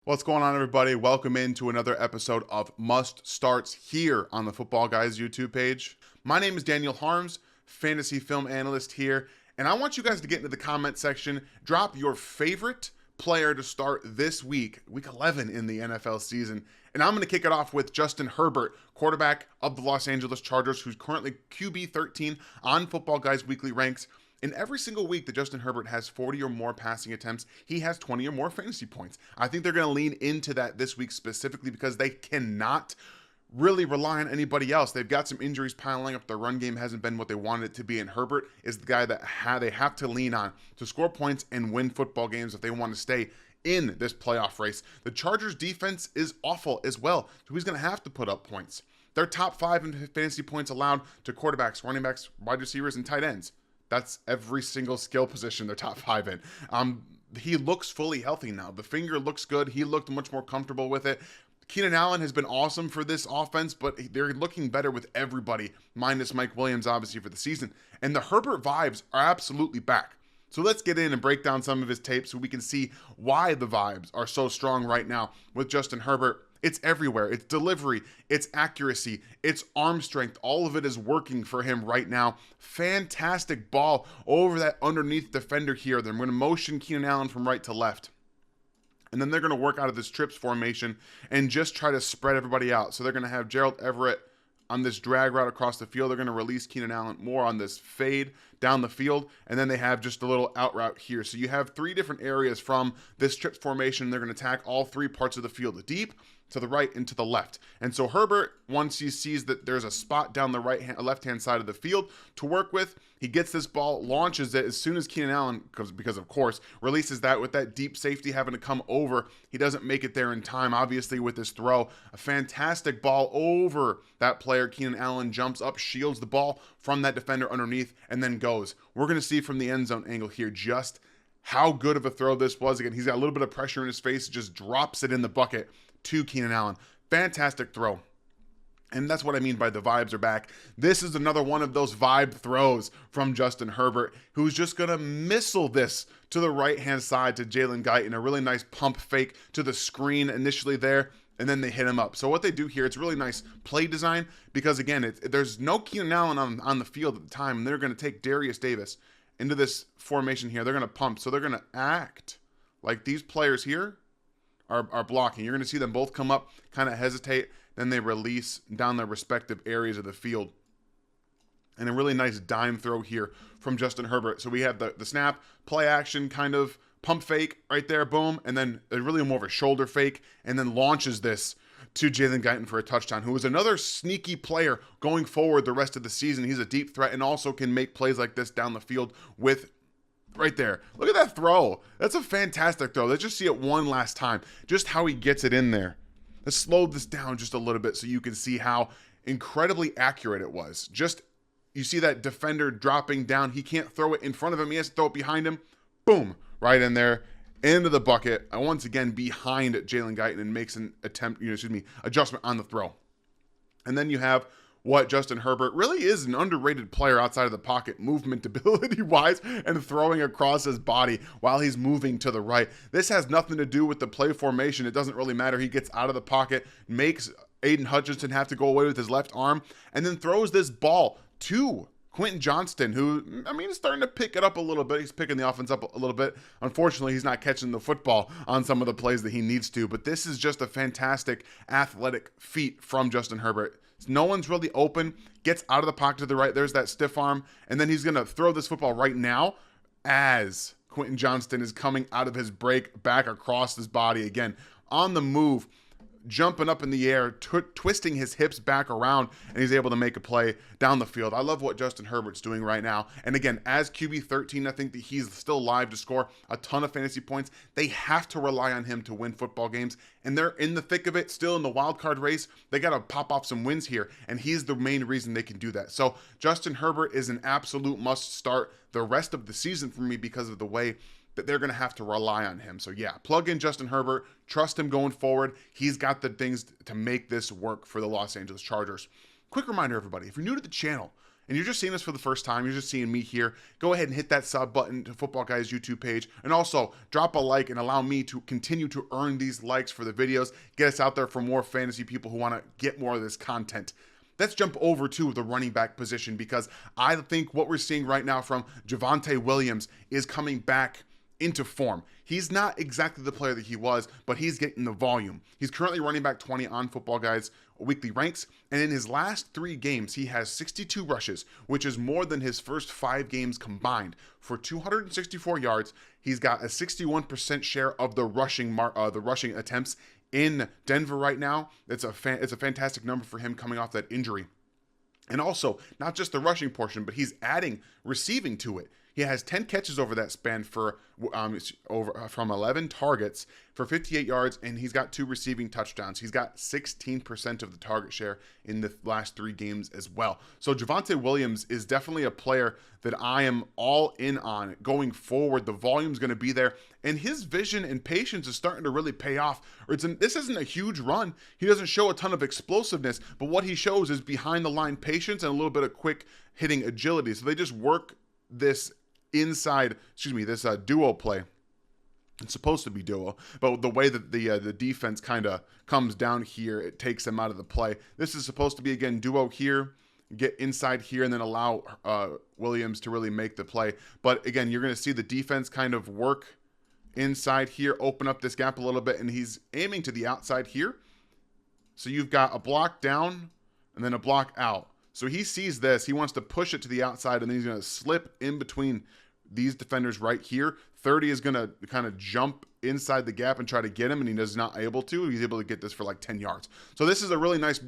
What's going on, everybody? Welcome into another episode of Must Starts here on the Football Guys YouTube page. My name is Daniel Harms, fantasy film analyst here, and I want you guys to get into the comment section, drop your favorite player to start this week 11 in the NFL season. And I'm going to kick it off with Justin Herbert, quarterback of the Los Angeles Chargers, who's currently QB 13 on Football Guys weekly ranks. In every single week that Justin Herbert has 40 or more passing attempts, he has 20 or more fantasy points. I think they're going to lean into that this week specifically because they cannot really rely on anybody else. They've got some injuries piling up. Their run game hasn't been what they wanted it to be, and Herbert is the guy that they have to lean on to score points and win football games if they want to stay in this playoff race. The Chargers defense is awful as well, so he's going to have to put up points. They're top 5 in fantasy points allowed to quarterbacks, running backs, wide receivers, and tight ends. That's every single skill position they're top 5 in. He looks fully healthy now. The finger looks good. He looked much more comfortable with it. Keenan Allen has been awesome for this offense, but they're looking better with everybody, minus Mike Williams, obviously, for the season. And the Herbert vibes are absolutely back. So let's get in and break down some of his tape so we can see why the vibes are so strong right now with Justin Herbert. It's everywhere. It's delivery, it's accuracy, it's arm strength. All of it is working for him right now. Fantastic ball over that underneath defender here. They're going to motion Keenan Allen from right to left. And then they're going to work out of this trips formation and just try to spread everybody out. So they're going to have Gerald Everett on this drag route across the field. They're going to release Keenan Allen more on this fade down the field. And then they have just a little out route here. So you have 3 different areas from this trips formation. They're going to attack all 3 parts of the field, the deep, to the right, and to the left. And so Herbert, once he sees that there's a spot down the left-hand side of the field to work with, he gets this ball, launches it as soon as Keenan Allen, because of course, releases that with that deep safety having to come over. He doesn't make it there in time, obviously, with this throw. A fantastic ball over that player. Keenan Allen jumps up, shields the ball from that defender underneath, and then goes. We're going to see from the end zone angle here just how good of a throw this was. Again, he's got a little bit of pressure in his face, just drops it in the bucket to Keenan Allen. Fantastic throw. And that's what I mean by the vibes are back. This is another one of those vibe throws from Justin Herbert, who's just going to missile this to the right-hand side to Jalen Guyton. A really nice pump fake to the screen initially there, and then they hit him up. So what they do here, it's really nice play design because, again, there's no Keenan Allen on the field at the time, and they're going to take Darius Davis into this formation here. They're going to pump. So they're going to act like these players here are blocking. You're going to see them both come up, kind of hesitate, then they release down their respective areas of the field. And a really nice dime throw here from Justin Herbert. So we have the snap, play action, kind of pump fake right there, boom, and then really more of a shoulder fake, and then launches this to Jalen Guyton for a touchdown, who is another sneaky player going forward the rest of the season. He's a deep threat and also can make plays like this down the field with right there. Look at that throw. That's a fantastic throw. Let's just see it one last time. Just how he gets it in there. Let's slow this down just a little bit so you can see how incredibly accurate it was. Just, you see that defender dropping down. He can't throw it in front of him. He has to throw it behind him. Boom. Right in there. Into the bucket. Once again, behind Jalen Guyton and makes an adjustment on the throw. And then you have what Justin Herbert really is an underrated player outside of the pocket, movement ability-wise, and throwing across his body while he's moving to the right. This has nothing to do with the play formation. It doesn't really matter. He gets out of the pocket, makes Aiden Hutchinson have to go away with his left arm, and then throws this ball to Quentin Johnston, who, is starting to pick it up a little bit. He's picking the offense up a little bit. Unfortunately, he's not catching the football on some of the plays that he needs to, but this is just a fantastic athletic feat from Justin Herbert. No one's really open, gets out of the pocket to the right. There's that stiff arm, and then he's going to throw this football right now as Quentin Johnston is coming out of his break back across his body again on the move, jumping up in the air, twisting his hips back around, and he's able to make a play down the field. I love what Justin Herbert's doing right now. And again, as QB 13, I think that he's still live to score a ton of fantasy points. They have to rely on him to win football games, and they're in the thick of it, still in the wild card race. They got to pop off some wins here, and he's the main reason they can do that. So Justin Herbert is an absolute must start the rest of the season for me because of the way that they're going to have to rely on him. So yeah, plug in Justin Herbert, trust him going forward. He's got the things to make this work for the Los Angeles Chargers. Quick reminder, everybody, if you're new to the channel and you're just seeing this for the first time, you're just seeing me here, go ahead and hit that sub button to Football Guys YouTube page, and also drop a like and allow me to continue to earn these likes for the videos, get us out there for more fantasy people who want to get more of this content. Let's jump over to the running back position, because I think what we're seeing right now from Javonte Williams is coming back into form. He's not exactly the player that he was, but he's getting the volume. He's currently running back 20 on Football Guys weekly ranks, and in his last 3 games, he has 62 rushes, which is more than his first 5 games combined. For 264 yards, he's got a 61% share of the rushing attempts in Denver right now. It's a fantastic number for him coming off that injury. And also, not just the rushing portion, but he's adding receiving to it. He has 10 catches over that span from 11 targets for 58 yards, and he's got 2 receiving touchdowns. He's got 16% of the target share in the last 3 games as well. So Javonte Williams is definitely a player that I am all in on going forward. The volume's going to be there, and his vision and patience is starting to really pay off. This isn't a huge run. He doesn't show a ton of explosiveness, but what he shows is behind the line patience and a little bit of quick hitting agility. So they just work this duo play. It's supposed to be duo, but the way that the defense kind of comes down here, it takes them out of the play. This is supposed to be, again, duo here, get inside here, and then allow Williams to really make the play. But again, you're going to see the defense kind of work inside here, open up this gap a little bit, and he's aiming to the outside here. So you've got a block down and then a block out. So he sees this, he wants to push it to the outside, and then he's going to slip in between these defenders right here. 30 is going to kind of jump inside the gap and try to get him, and he is not able to. He's able to get this for like 10 yards. So this is a really nice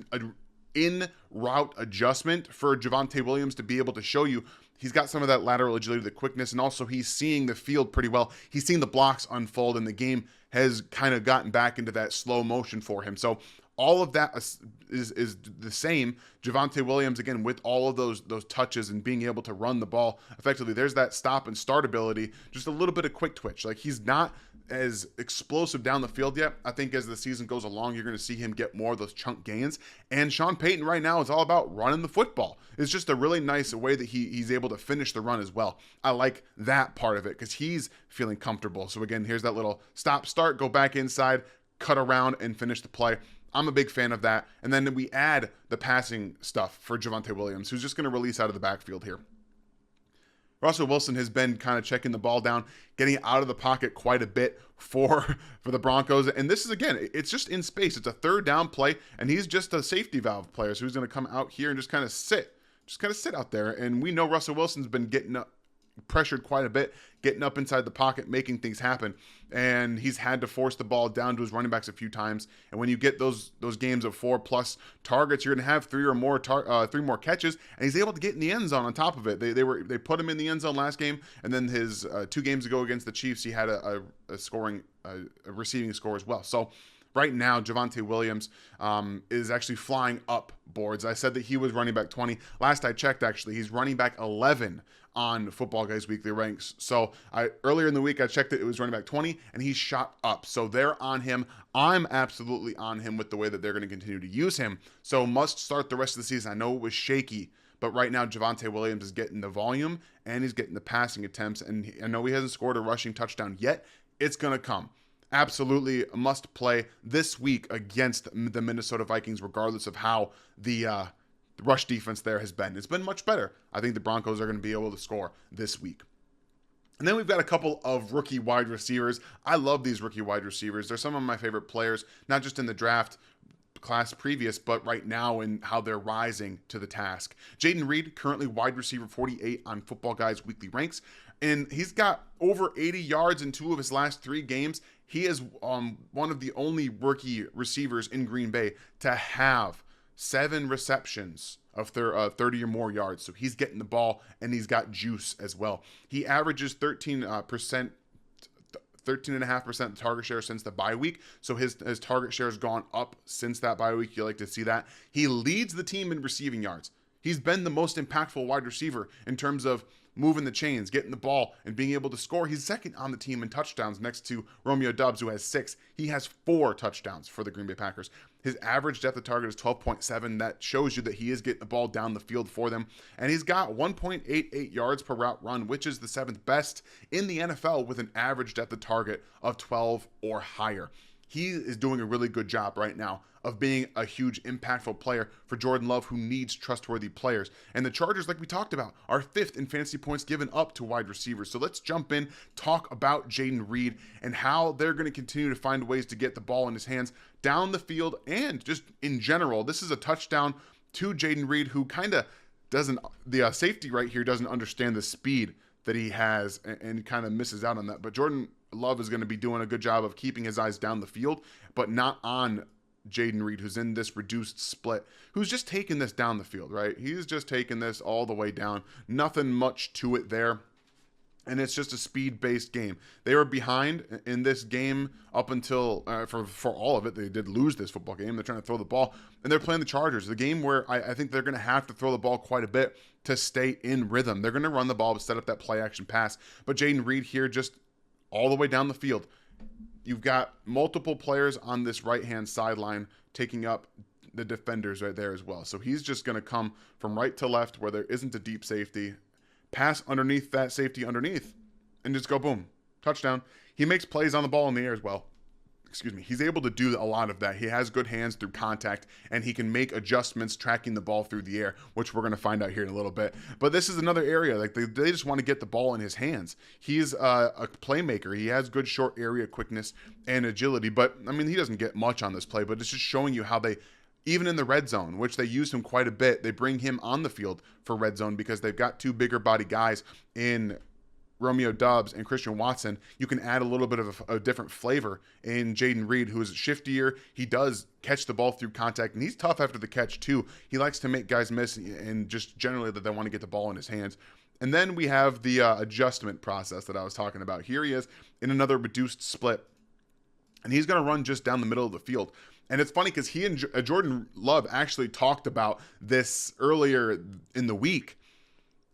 in-route adjustment for Javonte Williams to be able to show you he's got some of that lateral agility, the quickness, and also he's seeing the field pretty well. He's seeing the blocks unfold, and the game has kind of gotten back into that slow motion for him. So all of that is the same. Javonte Williams, again, with all of those touches and being able to run the ball effectively, there's that stop and start ability, just a little bit of quick twitch. Like, he's not as explosive down the field yet. I think as the season goes along, you're going to see him get more of those chunk gains. And Sean Payton right now is all about running the football. It's just a really nice way that he's able to finish the run as well. I like that part of it because he's feeling comfortable. So again, here's that little stop, start, go back inside, cut around, and finish the play. I'm a big fan of that. And then we add the passing stuff for Javonte Williams, who's just going to release out of the backfield here. Russell Wilson has been kind of checking the ball down, getting out of the pocket quite a bit for the Broncos. And this is, again, it's just in space. It's a third down play, and he's just a safety valve player. So he's going to come out here and just kind of sit out there. And we know Russell Wilson's been getting pressured quite a bit, getting up inside the pocket, making things happen. And he's had to force the ball down to his running backs a few times. And when you get those games of 4+ targets, you're going to have 3 more catches. And he's able to get in the end zone on top of it. They put him in the end zone last game, and then his 2 games ago against the Chiefs, he had a receiving score as well. So right now, Javonte Williams is actually flying up boards. I said that he was running back 20. Last I checked, actually, he's running back 11 on Football Guys weekly ranks. So earlier in the week, I checked it was running back 20, and he's shot up. So they're on him. I'm absolutely on him with the way that they're going to continue to use him. So must start the rest of the season. I know it was shaky, but right now Javonte Williams is getting the volume, and he's getting the passing attempts. And I know he hasn't scored a rushing touchdown yet. It's going to come. Absolutely a must play this week against the Minnesota Vikings, regardless of how the rush defense there has been. It's been much better. I think the Broncos are going to be able to score this week. And then we've got a couple of rookie wide receivers. I love these rookie wide receivers. They're some of my favorite players, not just in the draft class previous, but right now in how they're rising to the task. Jayden Reed, currently wide receiver 48 on Football Guys weekly ranks, and he's got over 80 yards in 2 of his last 3 games. He is one of the only rookie receivers in Green Bay to have 7 receptions of 30 or more yards. So he's getting the ball, and he's got juice as well. He averages 13.5% target share since the bye week. So his target share has gone up since that bye week. You like to see that. He leads the team in receiving yards. He's been the most impactful wide receiver in terms of moving the chains, getting the ball, and being able to score. He's second on the team in touchdowns next to Romeo Doubs, who has 6. He has 4 touchdowns for the Green Bay Packers. His average depth of target is 12.7. That shows you that he is getting the ball down the field for them. And he's got 1.88 yards per route run, which is the 7th best in the NFL with an average depth of target of 12 or higher. He is doing a really good job right now of being a huge impactful player for Jordan Love, who needs trustworthy players. And the Chargers, like we talked about, are 5th in fantasy points given up to wide receivers. So let's jump in, talk about Jayden Reed and how they're going to continue to find ways to get the ball in his hands down the field and just in general. This is a touchdown to Jayden Reed, who kind of doesn't, the safety right here doesn't understand the speed that he has and kind of misses out on that. But Jordan Love is going to be doing a good job of keeping his eyes down the field, but not on Jayden Reed, who's in this reduced split, who's just taking this down the field, right? He's just taking this all the way down. Nothing much to it there. And it's just a speed-based game. They were behind in this game up until, for all of it. They did lose this football game. They're trying to throw the ball. And they're playing the Chargers, the game where I think they're going to have to throw the ball quite a bit to stay in rhythm. They're going to run the ball to set up that play-action pass. But Jayden Reed here just all the way down the field. You've got multiple players on this right-hand sideline taking up the defenders right there as well. So he's just going to come from right to left where there isn't a deep safety, pass underneath that safety underneath, and just go boom, touchdown. He makes plays on the ball in the air as well. Excuse me. He's able to do a lot of that. He has good hands through contact, and he can make adjustments tracking the ball through the air, which we're going to find out here in a little bit. But this is another area. Like they just want to get the ball in his hands. He's a playmaker. He has good short area quickness and agility. But, I mean, he doesn't get much on this play, but it's just showing you how they, even in the red zone, which they use him quite a bit, they bring him on the field for red zone because they've got 2 bigger body guys in Romeo Doubs and Christian Watson. You can add a little bit of a different flavor in Jayden Reed, who is shiftier. He does catch the ball through contact, and he's tough after the catch too. He likes to make guys miss, and just generally that they want to get the ball in his hands. And then we have the adjustment process that I was talking about. Here he is in another reduced split, and he's going to run just down the middle of the field. And it's funny because he and Jordan Love actually talked about this earlier in the week,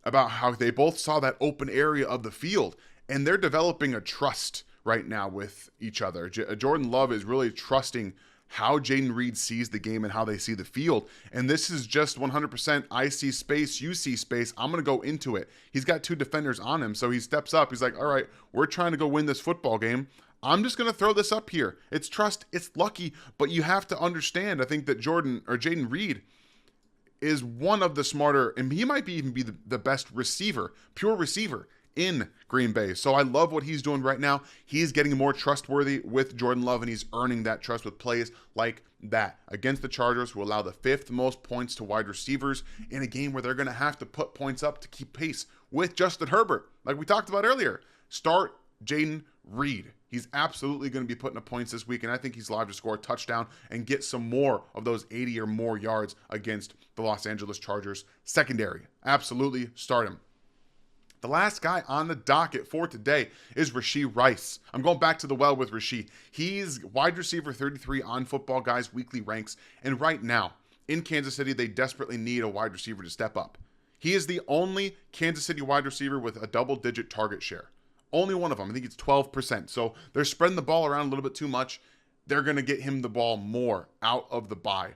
about how they both saw that open area of the field, and they're developing a trust right now with each other. Jordan Love is really trusting how Jayden Reed sees the game and how they see the field. And this is just 100% I see space, you see space, I'm going to go into it. He's got 2 defenders on him, so he steps up. He's like, all right, we're trying to go win this football game. I'm just going to throw this up here. It's trust, it's lucky, but you have to understand, I think that Jayden Reed is one of the smarter, and he might even be the best receiver, pure receiver in Green Bay. So I love what he's doing right now. He's getting more trustworthy with Jordan Love, and he's earning that trust with plays like that against the Chargers, who allow the 5th most points to wide receivers in a game where they're going to have to put points up to keep pace with Justin Herbert, like we talked about earlier. Start Jayden Reed. He's absolutely going to be putting up points this week, and I think he's live to score a touchdown and get some more of those 80 or more yards against the Los Angeles Chargers secondary. Absolutely start him. The last guy on the docket for today is Rashee Rice. I'm going back to the well with Rashee. He's wide receiver 33 on Football Guys weekly ranks, and right now in Kansas City, they desperately need a wide receiver to step up. He is the only Kansas City wide receiver with a double-digit target share. Only one of them. I think it's 12%. So they're spreading the ball around a little bit too much. They're going to get him the ball more out of the bye.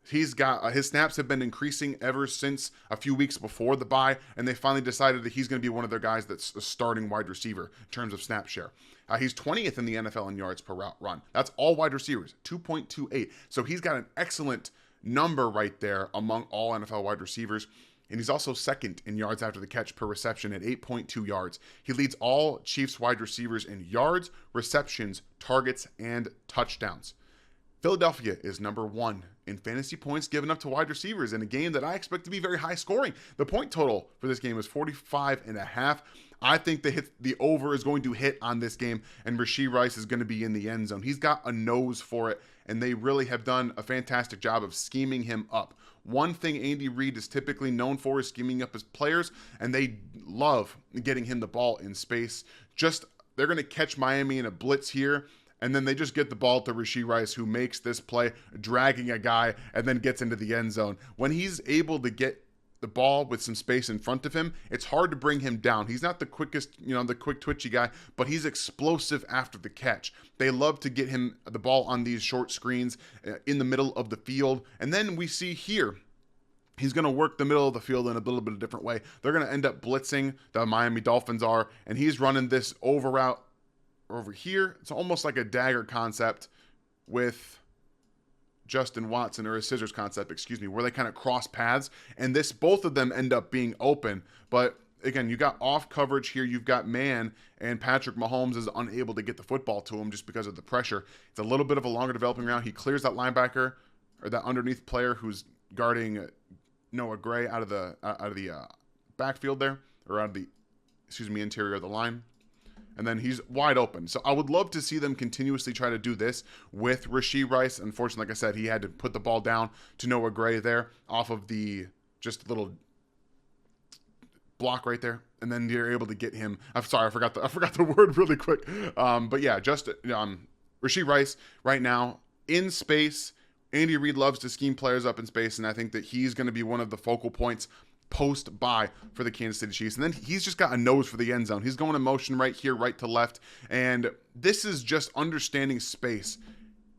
He's got his snaps have been increasing ever since a few weeks before the bye, and they finally decided that he's going to be one of their guys that's a starting wide receiver in terms of snap share. He's 20th in the NFL in yards per route run. That's all wide receivers, 2.28. So he's got an excellent number right there among all NFL wide receivers. And he's also 2nd in yards after the catch per reception at 8.2 yards. He leads all Chiefs wide receivers in yards, receptions, targets, and touchdowns. Philadelphia is number 1 in fantasy points given up to wide receivers in a game that I expect to be very high scoring. The point total for this game is 45.5. I think the over is going to hit on this game, and Rashee Rice is going to be in the end zone. He's got a nose for it, and they really have done a fantastic job of scheming him up. One thing Andy Reid is typically known for is scheming up his players, and they love getting him the ball in space. They're going to catch Miami in a blitz here, and then they just get the ball to Rashee Rice, who makes this play, dragging a guy, and then gets into the end zone. When he's able to get the ball with some space in front of him, it's hard to bring him down. He's not the quickest, the quick twitchy guy, but he's explosive after the catch. They love to get him the ball on these short screens in the middle of the field. And then we see here, he's going to work the middle of the field in a little bit of a different way. They're going to end up blitzing, the Miami Dolphins are, and he's running this over route over here. It's almost like a dagger concept with Justin Watson, or a scissors concept, where they kind of cross paths, and both of them end up being open. But again, you got off coverage here, you've got man, and Patrick Mahomes is unable to get the football to him just because of the pressure. It's a little bit of a longer developing route. He clears that linebacker, or that underneath player who's guarding Noah Gray out of the backfield there, or out of the interior of the line. And then he's wide open. So I would love to see them continuously try to do this with Rashee Rice. Unfortunately, like I said, he had to put the ball down to Noah Gray there off of the just little block right there. And then you're able to get him. I'm sorry, I forgot the word really quick. But yeah, just Rashee Rice right now in space. Andy Reid loves to scheme players up in space, and I think that he's going to be one of the focal points post-bye for the Kansas City Chiefs. And then he's just got a nose for the end zone. He's going in motion right here, right to left. And this is just understanding space,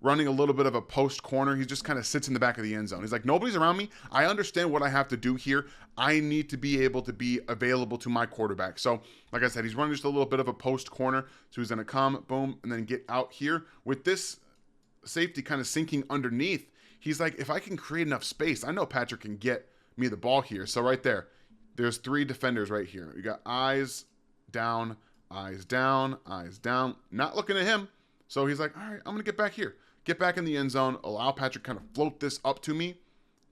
running a little bit of a post corner. He just kind of sits in the back of the end zone. He's like, nobody's around me. I understand what I have to do here. I need to be able to be available to my quarterback. So, like I said, he's running just a little bit of a post corner. So he's going to come, boom, and then get out here. With this safety kind of sinking underneath, he's like, if I can create enough space, I know Patrick can get me the ball here. So right there's three defenders right here. You got eyes down, eyes down, eyes down, not looking at him. So he's like, all right, I'm going to get back here, get back in the end zone, allow Patrick kind of float this up to me,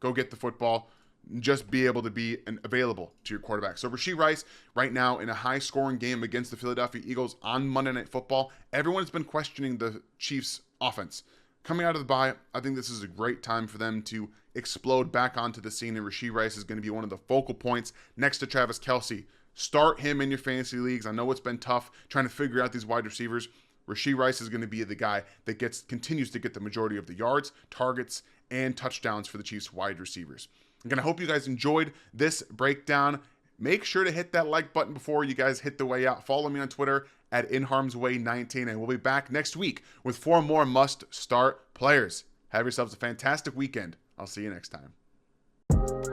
go get the football, just be able to be available to your quarterback. So Rashee Rice right now in a high scoring game against the Philadelphia Eagles on Monday Night Football. Everyone's been questioning the Chiefs offense. Coming out of the bye, I think this is a great time for them to explode back onto the scene, and Rashee Rice is going to be one of the focal points next to Travis Kelce. Start him in your fantasy leagues. I know it's been tough trying to figure out these wide receivers. Rashee Rice is going to be the guy that continues to get the majority of the yards, targets, and touchdowns for the Chiefs wide receivers. Again, I hope you guys enjoyed this breakdown. Make sure to hit that like button before you guys hit the way out. Follow me on Twitter at InHarmsWay19, and we'll be back next week with 4 more must-start players. Have yourselves a fantastic weekend. I'll see you next time.